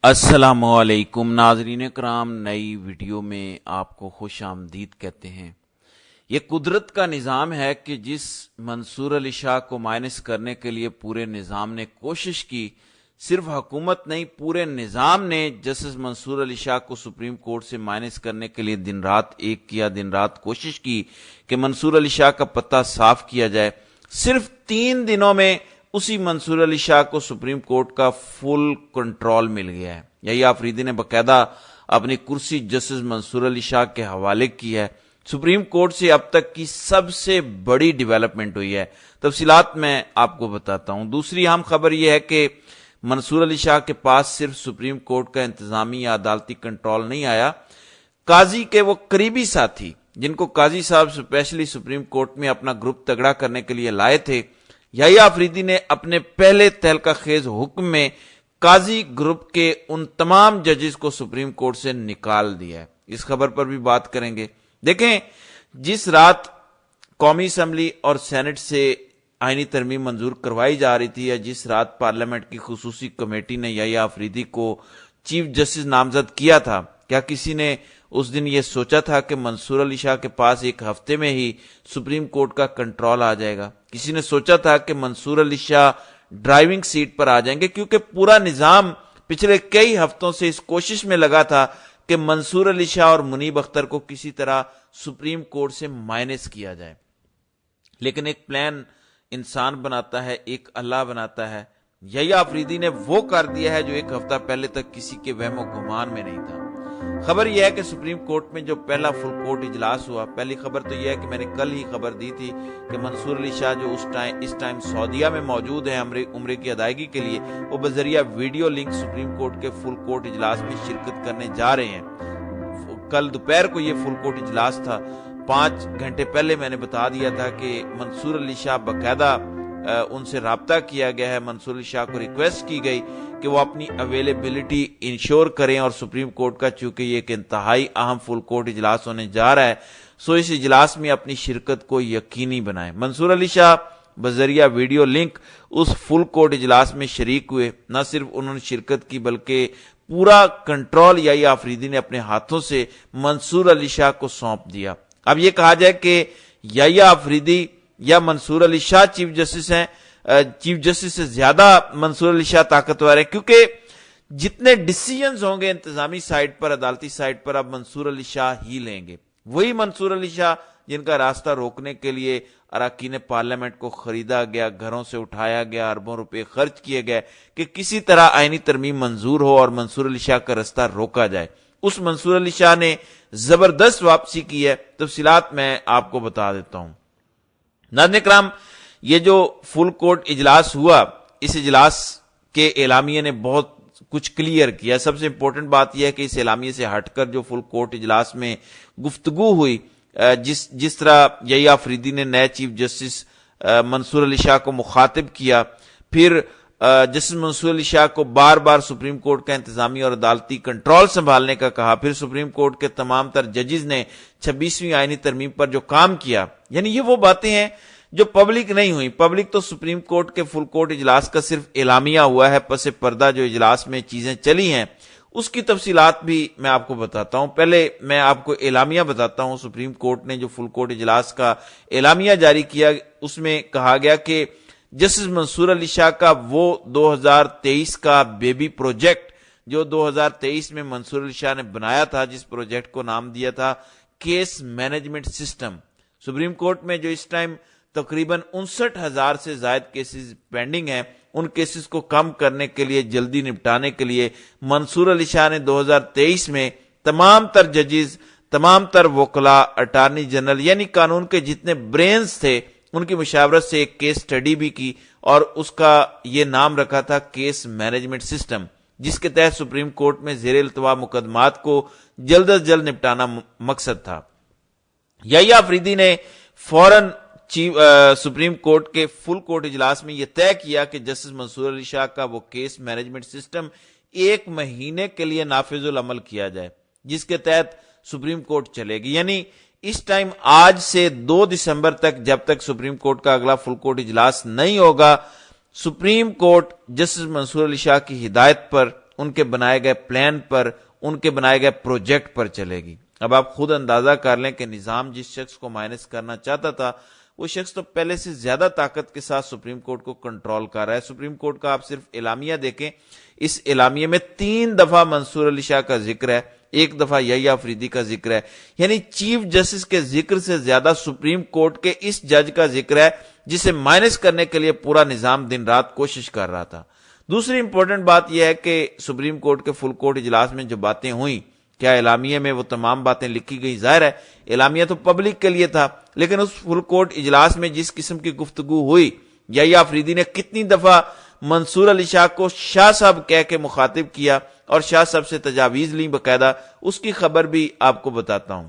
السلام علیکم ناظرین کرام، نئی ویڈیو میں آپ کو خوش آمدید کہتے ہیں۔ یہ قدرت کا نظام ہے کہ جس منصور علی شاہ کو مائنس کرنے کے لیے پورے نظام نے کوشش کی، صرف حکومت نہیں پورے نظام نے جسٹس منصور علی شاہ کو سپریم کورٹ سے مائنس کرنے کے لیے دن رات ایک کیا، دن رات کوشش کی کہ منصور علی شاہ کا پتہ صاف کیا جائے۔ صرف 3 دنوں میں اسی منصور علی شاہ کو سپریم کورٹ کا فل کنٹرول مل گیا ہے۔ یہی آفریدی نے باقاعدہ اپنی کرسی جسٹس منصور علی شاہ کے حوالے کی ہے۔ سپریم کورٹ سے اب تک کی سب سے بڑی ڈیولپمنٹ ہوئی ہے، تفصیلات میں آپ کو بتاتا ہوں۔ دوسری اہم خبر یہ ہے کہ منصور علی شاہ کے پاس صرف سپریم کورٹ کا انتظامی یا عدالتی کنٹرول نہیں آیا، قاضی کے وہ قریبی ساتھی جن کو قاضی صاحب اسپیشلی سپریم کورٹ میں اپنا گروپ تگڑا کرنے کے لیے لائے تھے، یحییٰ آفریدی نے اپنے پہلے تہلکہ خیز حکم میں قاضی گروپ کے ان تمام ججز کو سپریم کورٹ سے نکال دیا ہے۔ اس خبر پر بھی بات کریں گے۔ دیکھیں، جس رات قومی اسمبلی اور سینٹ سے آئینی ترمیم منظور کروائی جا رہی تھی، یا جس رات پارلیمنٹ کی خصوصی کمیٹی نے یحییٰ آفریدی کو چیف جسٹس نامزد کیا تھا، کیا کسی نے اس دن یہ سوچا تھا کہ منصور علی شاہ کے پاس ایک ہفتے میں ہی سپریم کورٹ کا کنٹرول آ جائے گا؟ کسی نے سوچا تھا کہ منصور علی شاہ ڈرائیونگ سیٹ پر آ جائیں گے؟ کیونکہ پورا نظام پچھلے کئی ہفتوں سے اس کوشش میں لگا تھا کہ منصور علی شاہ اور منیب اختر کو کسی طرح سپریم کورٹ سے مائنس کیا جائے۔ لیکن ایک پلان انسان بناتا ہے، ایک اللہ بناتا ہے۔ یحییٰ آفریدی نے وہ کر دیا ہے جو ایک ہفتہ پہلے تک کسی کے وہم و گمان میں نہیں تھا۔ خبر یہ ہے کہ سپریم کورٹ میں جو پہلا فل کورٹ اجلاس ہوا، پہلی خبر تو یہ ہے کہ میں نے کل ہی خبر دی تھی کہ منصور علی شاہ جو اس ٹائم سعودیہ میں موجود ہیں عمرے کی ادائیگی کے لیے، وہ بذریعہ ویڈیو لنک سپریم کورٹ کے فل کورٹ اجلاس میں شرکت کرنے جا رہے ہیں۔ کل دوپہر کو یہ فل کورٹ اجلاس تھا۔ 5 گھنٹے پہلے میں نے بتا دیا تھا کہ منصور علی شاہ باقاعدہ ان سے رابطہ کیا گیا ہے، منصور علی شاہ کو ریکویسٹ کی گئی کہ وہ اپنی اویلیبلٹی انشور کریں، اور سپریم کورٹ کا چونکہ یہ ایک انتہائی اہم فل کورٹ اجلاس ہونے جا رہا ہے، سو اس اجلاس میں اپنی شرکت کو یقینی بنائیں۔ منصور علی شاہ بذریعہ ویڈیو لنک اس فل کورٹ اجلاس میں شریک ہوئے۔ نہ صرف انہوں نے شرکت کی بلکہ پورا کنٹرول یحییٰ آفریدی نے اپنے ہاتھوں سے منصور علی شاہ کو سونپ دیا۔ اب یہ کہا جائے کہ یحییٰ آفریدی یا منصور علی شاہ چیف جسٹس ہیں، چیف جسٹس سے زیادہ منصور علی شاہ طاقتور ہے، کیونکہ جتنے ڈیسیژنز ہوں گے انتظامی سائٹ پر، عدالتی سائٹ پر، اب منصور علی شاہ ہی لیں گے۔ وہی منصور علی شاہ جن کا راستہ روکنے کے لیے اراکین پارلیمنٹ کو خریدا گیا، گھروں سے اٹھایا گیا، اربوں روپے خرچ کیے گئے کہ کسی طرح آئینی ترمیم منظور ہو اور منصور علی شاہ کا راستہ روکا جائے۔ اس منصور علی شاہ نے زبردست واپسی کی ہے۔ تفصیلات میں آپ کو بتا دیتا ہوں۔ ناظرین کرام، یہ جو فل کورٹ اجلاس ہوا، اس اجلاس کے اعلامیے نے بہت کچھ کلیئر کیا۔ سب سے امپورٹنٹ بات یہ ہے کہ اس اعلامیے سے ہٹ کر جو فل کورٹ اجلاس میں گفتگو ہوئی، جس طرح یحییٰ آفریدی نے نئے چیف جسٹس منصور علی شاہ کو مخاطب کیا، پھر جسٹس منصور علی شاہ کو بار بار سپریم کورٹ کا انتظامی اور عدالتی کنٹرول سنبھالنے کا کہا، پھر سپریم کورٹ کے تمام تر ججز نے 26ویں آئینی ترمیم پر جو کام کیا، یعنی یہ وہ باتیں ہیں جو پبلک نہیں ہوئی۔ پبلک تو سپریم کورٹ کے فل کورٹ اجلاس کا صرف اعلامیہ ہوا ہے، پس پردہ جو اجلاس میں چیزیں چلی ہیں اس کی تفصیلات بھی میں آپ کو بتاتا ہوں۔ پہلے میں آپ کو اعلامیہ بتاتا ہوں۔ سپریم کورٹ نے جو فل کورٹ اجلاس کا اعلامیہ جاری کیا، اس میں کہا گیا کہ جسٹس منصور علی شاہ کا وہ 2023 کا بیبی پروجیکٹ جو 2023 میں منصور علی شاہ نے بنایا تھا، جس پروجیکٹ کو نام دیا تھا case management system, supreme court میں جو اس ٹائم تقریباً 59,000 سے زائد کیسز پینڈنگ ہیں، ان کیسز کو کم کرنے کے لیے، جلدی نپٹانے کے لیے منصور علی شاہ نے 2023 میں تمام تر ججز، تمام تر وکلاء، اٹارنی جنرل یعنی قانون کے جتنے برینز تھے، ان کی مشاورت سے ایک کیس سٹڈی بھی کی، اور اس کا یہ نام رکھا تھا کیس مینجمنٹ سسٹم، جس کے تحت سپریم کورٹ میں زیر التوا مقدمات کو جلد از جلد نپٹانا مقصد تھا۔ یحییٰ آفریدی نے فوراً سپریم کورٹ کے فل کورٹ اجلاس میں یہ طے کیا کہ جسٹس منصور علی شاہ کا وہ کیس مینجمنٹ سسٹم 1 مہینے کے لیے نافذ العمل کیا جائے، جس کے تحت سپریم کورٹ چلے گی۔ یعنی اس ٹائم آج سے 2 دسمبر تک، جب تک سپریم کورٹ کا اگلا فل کورٹ اجلاس نہیں ہوگا، سپریم کورٹ جسٹس منصور علی شاہ کی ہدایت پر ان کے بنائے گئے پلان پر، ان کے بنائے گئے پروجیکٹ پر چلے گی۔ اب آپ خود اندازہ کر لیں کہ نظام جس شخص کو مائنس کرنا چاہتا تھا وہ شخص تو پہلے سے زیادہ طاقت کے ساتھ سپریم کورٹ کو کنٹرول کر رہا ہے۔ سپریم کورٹ کا آپ صرف اعلامیہ دیکھیں، اس اعلامیہ میں 3 دفعہ منصور علی شاہ کا ذکر ہے، 1 دفعہ یحییٰ آفریدی کا ذکر ہے، یعنی چیف جسٹس کے ذکر سے زیادہ سپریم کورٹ کے اس جج کا ذکر ہے جسے مائنس کرنے کے لیے پورا نظام دن رات کوشش کر رہا تھا۔ دوسری امپورٹنٹ بات یہ ہے کہ سپریم کورٹ کے فل کورٹ اجلاس میں جو باتیں ہوئیں، کیا اعلامیہ میں وہ تمام باتیں لکھی گئی؟ ظاہر ہے اعلامیہ تو پبلک کے لیے تھا، لیکن اس فل کورٹ اجلاس میں جس قسم کی گفتگو ہوئی، یحییٰ آفریدی نے کتنی دفعہ منصور علی شاہ کو شاہ صاحب کہہ کے مخاطب کیا اور شاہ صاحب سے تجاویز لیں باقاعدہ، اس کی خبر بھی آپ کو بتاتا ہوں۔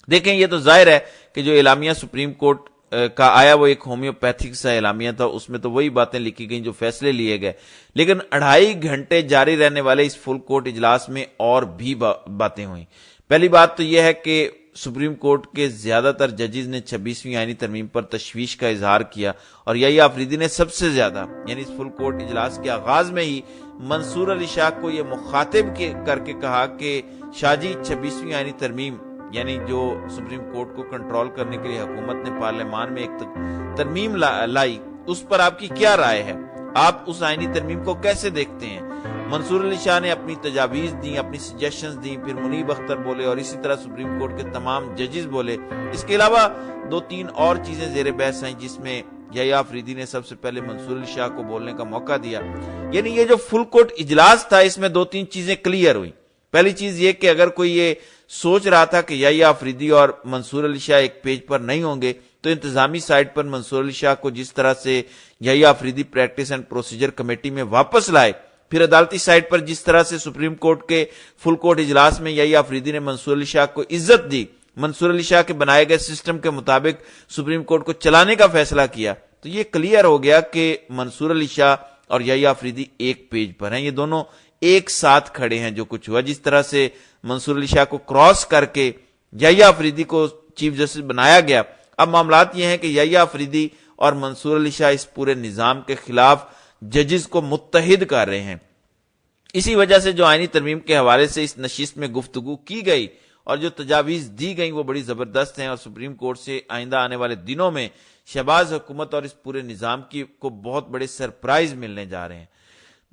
دیکھیں یہ تو ظاہر ہے کہ جو اعلامیہ سپریم کورٹ کا آیا وہ ایک ہومیوپیتھک سا اعلامیہ تھا، اس میں تو وہی باتیں لکھی گئیں جو فیصلے لیے گئے، لیکن 2.5 گھنٹے جاری رہنے والے اس فل کورٹ اجلاس میں اور بھی باتیں ہوئیں۔ پہلی بات تو یہ ہے کہ سپریم کورٹ کے زیادہ تر ججز نے 26ویں آئینی ترمیم پر تشویش کا اظہار کیا، اور یحییٰ آفریدی نے سب سے زیادہ، یعنی اس فل کورٹ اجلاس کے آغاز میں ہی منصور علی شاہ کو یہ مخاطب کر کے کہا کہ شاہ جی 26ویں آئینی ترمیم، یعنی جو سپریم کورٹ کو کنٹرول کرنے کے لیے حکومت نے پارلیمان میں ایک ترمیم لائی، اس پر آپ کی کیا رائے ہے؟ آپ اس آئینی ترمیم کو کیسے دیکھتے ہیں؟ منصور علی شاہ نے اپنی تجاویز دیں، اپنی سجیشنز دیں، پھر منیب اختر بولے اور اسی طرح سپریم کورٹ کے تمام ججز بولے۔ اس کے علاوہ 2-3 اور چیزیں زیر بحث ہیں جس میں یحییٰ آفریدی نے سب سے پہلے منصور علی شاہ کو بولنے کا موقع دیا۔ یعنی یہ جو فل کورٹ اجلاس تھا اس میں 2-3 چیزیں کلیئر ہوئی۔ پہلی چیز یہ کہ اگر کوئی یہ سوچ رہا تھا کہ یحییٰ آفریدی اور منصور علی شاہ ایک پیج پر نہیں ہوں گے تو انتظامی سائٹ پر منصور علی شاہ کو جس طرح سے Yahya Afridi practice and procedure committee میں واپس لائے، پھر عدالتی سائٹ پر جس طرح سے سپریم کورٹ کے فل کورٹ اجلاس میں یحییٰ آفریدی نے منصور علی شاہ کو عزت دی، منصور علی شاہ کے بنائے گئے سسٹم کے مطابق سپریم کورٹ کو چلانے کا فیصلہ کیا، تو یہ کلیئر ہو گیا کہ منصور علی شاہ اور یحییٰ آفریدی ایک پیج پر ہیں، یہ دونوں ایک ساتھ کھڑے ہیں۔ جو کچھ ہوا، جس طرح سے منصور علی شاہ کو کراس کر کے یحییٰ آفریدی کو چیف جسٹس بنایا گیا، اب معاملات یہ ہیں کہ یحییٰ آفریدی اور منصور علی شاہ اس پورے نظام کے خلاف ججز کو متحد کر رہے ہیں۔ اسی وجہ سے جو آئینی ترمیم کے حوالے سے اس نشست میں گفتگو کی گئی اور جو تجاویز دی گئیں وہ بڑی زبردست ہیں، اور سپریم کورٹ سے آئندہ آنے والے دنوں میں شہباز حکومت اور اس پورے نظام کو بہت بڑے سرپرائز ملنے جا رہے ہیں۔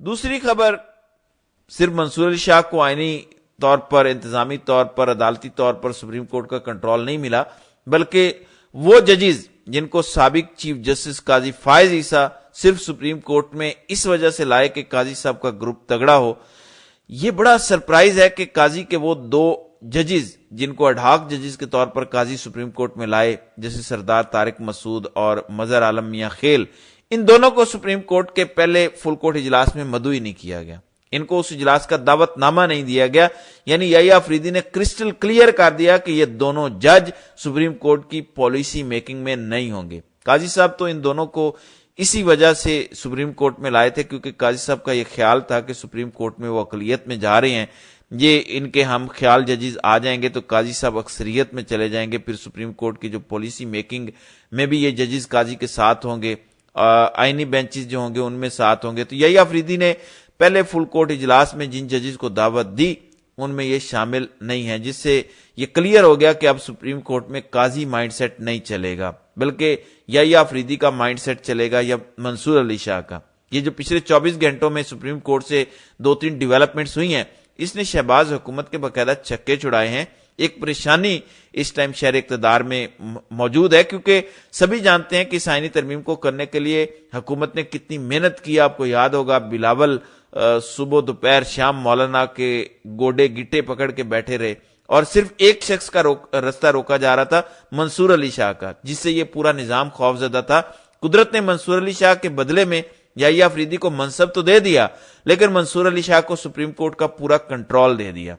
دوسری خبر، صرف منصور علی شاہ کو آئینی طور پر، انتظامی طور پر، عدالتی طور پر سپریم کورٹ کا کنٹرول نہیں ملا، بلکہ وہ ججز جن کو سابق چیف جسٹس قاضی فائز عیسیٰ صرف سپریم کورٹ میں اس وجہ سے لائے کہ قاضی صاحب کا گروپ تگڑا ہو۔ یہ بڑا سرپرائز ہے کہ قاضی کے وہ 2 ججز جن کو اڈہاک ججز کے طور پر قاضی سپریم کورٹ میں لائے، جیسے سردار طارق مسعود اور مظہر عالم میاں خیل، ان دونوں کو سپریم کورٹ کے پہلے فل کورٹ اجلاس میں مدعو ہی نہیں کیا گیا، ان کو اس اجلاس کا دعوت نامہ نہیں دیا گیا۔ یعنی یحییٰ آفریدی نے کرسٹل کلیئر کر دیا کہ یہ دونوں جج سپریم کورٹ کی پالیسی میکنگ میں نہیں ہوں گے۔ قاضی صاحب تو ان دونوں کو اسی وجہ سے سپریم کورٹ میں لائے تھے کیونکہ قاضی صاحب کا یہ خیال تھا کہ سپریم کورٹ میں وہ اقلیت میں جا رہے ہیں، یہ ان کے ہم خیال ججز آ جائیں گے تو قاضی صاحب اکثریت میں چلے جائیں گے، پھر سپریم کورٹ کی جو پالیسی میکنگ میں بھی یہ ججز قاضی کے ساتھ ہوں گے، آئینی بینچز جو ہوں گے ان میں ساتھ ہوں گے۔ تو یحییٰ آفریدی نے پہلے فل کورٹ اجلاس میں جن ججز کو دعوت دی ان میں یہ شامل نہیں ہے، جس سے یہ کلیئر ہو گیا کہ اب سپریم کورٹ میں قاضی مائنڈ سیٹ نہیں چلے گا، بلکہ یحییٰ آفریدی کا مائنڈ سیٹ چلے گا یا منصور علی شاہ کا۔ یہ جو پچھلے 24 گھنٹوں میں سپریم کورٹ سے 2-3 ڈیولپمنٹس ہوئی ہیں، اس نے شہباز حکومت کے باقاعدہ چھکے چھڑائے ہیں۔ ایک پریشانی اس ٹائم شہر اقتدار میں موجود ہے کیونکہ سبھی جانتے ہیں کہ اس آئینی ترمیم کو کرنے کے لیے حکومت نے کتنی محنت کی۔ آپ کو یاد ہوگا بلاول صبح دوپہر شام مولانا کے گوڈے گٹے پکڑ کے بیٹھے رہے اور صرف ایک شخص کا رستہ روکا جا رہا تھا، منصور علی شاہ کا، جس سے یہ پورا نظام خوفزدہ تھا۔ قدرت نے منصور علی شاہ کے بدلے میں یحییٰ آفریدی کو منصب تو دے دیا لیکن منصور علی شاہ کو سپریم کورٹ کا پورا کنٹرول دے دیا۔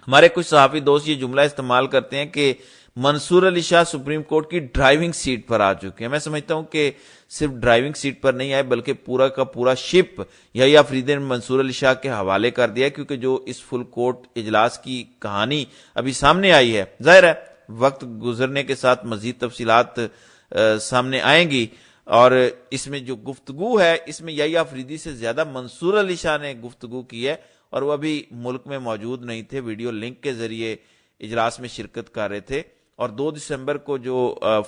ہمارے کچھ صحافی دوست یہ جملہ استعمال کرتے ہیں کہ منصور علی شاہ سپریم کورٹ کی ڈرائیونگ سیٹ پر آ چکے ہیں۔ میں سمجھتا ہوں کہ صرف ڈرائیونگ سیٹ پر نہیں آئے بلکہ پورا کا پورا شپ یحییٰ آفریدی نے منصور علی شاہ کے حوالے کر دیا، کیونکہ جو اس فل کورٹ اجلاس کی کہانی ابھی سامنے آئی ہے، ظاہر ہے وقت گزرنے کے ساتھ مزید تفصیلات سامنے آئیں گی، اور اس میں جو گفتگو ہے اس میں یحییٰ آفریدی سے زیادہ منصور علی شاہ نے گفتگو کی ہے، اور وہ ابھی ملک میں موجود نہیں تھے، ویڈیو لنک کے ذریعے اجلاس میں شرکت کر رہے تھے۔ اور 2 دسمبر کو جو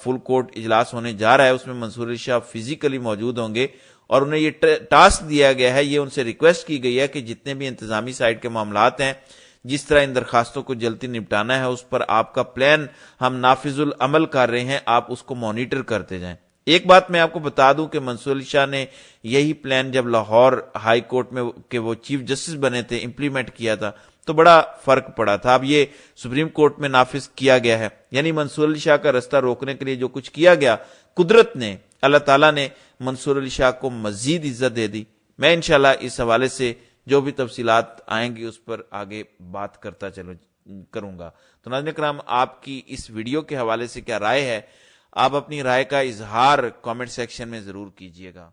فل کورٹ اجلاس ہونے جا رہا ہے اس میں منصور علی شاہ فزیکلی موجود ہوں گے، اور انہیں یہ ٹاسک دیا گیا ہے، یہ ان سے ریکویسٹ کی گئی ہے کہ جتنے بھی انتظامی سائٹ کے معاملات ہیں، جس طرح ان درخواستوں کو جلدی نپٹانا ہے، اس پر آپ کا پلان ہم نافذ العمل کر رہے ہیں، آپ اس کو مانیٹر کرتے جائیں۔ ایک بات میں آپ کو بتا دوں کہ منصور علی شاہ نے یہی پلان جب لاہور ہائی کورٹ میں کہ وہ چیف جسٹس بنے تھے امپلیمنٹ کیا تھا تو بڑا فرق پڑا تھا۔ اب یہ سپریم کورٹ میں نافذ کیا گیا ہے، یعنی منصور علی شاہ کا رستہ روکنے کے لیے جو کچھ کیا گیا، قدرت نے، اللہ تعالیٰ نے منصور علی شاہ کو مزید عزت دے دی۔ میں انشاءاللہ اس حوالے سے جو بھی تفصیلات آئیں گی اس پر آگے بات کروں گا۔ تو ناظرین کرام، آپ کی اس ویڈیو کے حوالے سے کیا رائے ہے؟ آپ اپنی رائے کا اظہار کامنٹ سیکشن میں ضرور کیجئے گا۔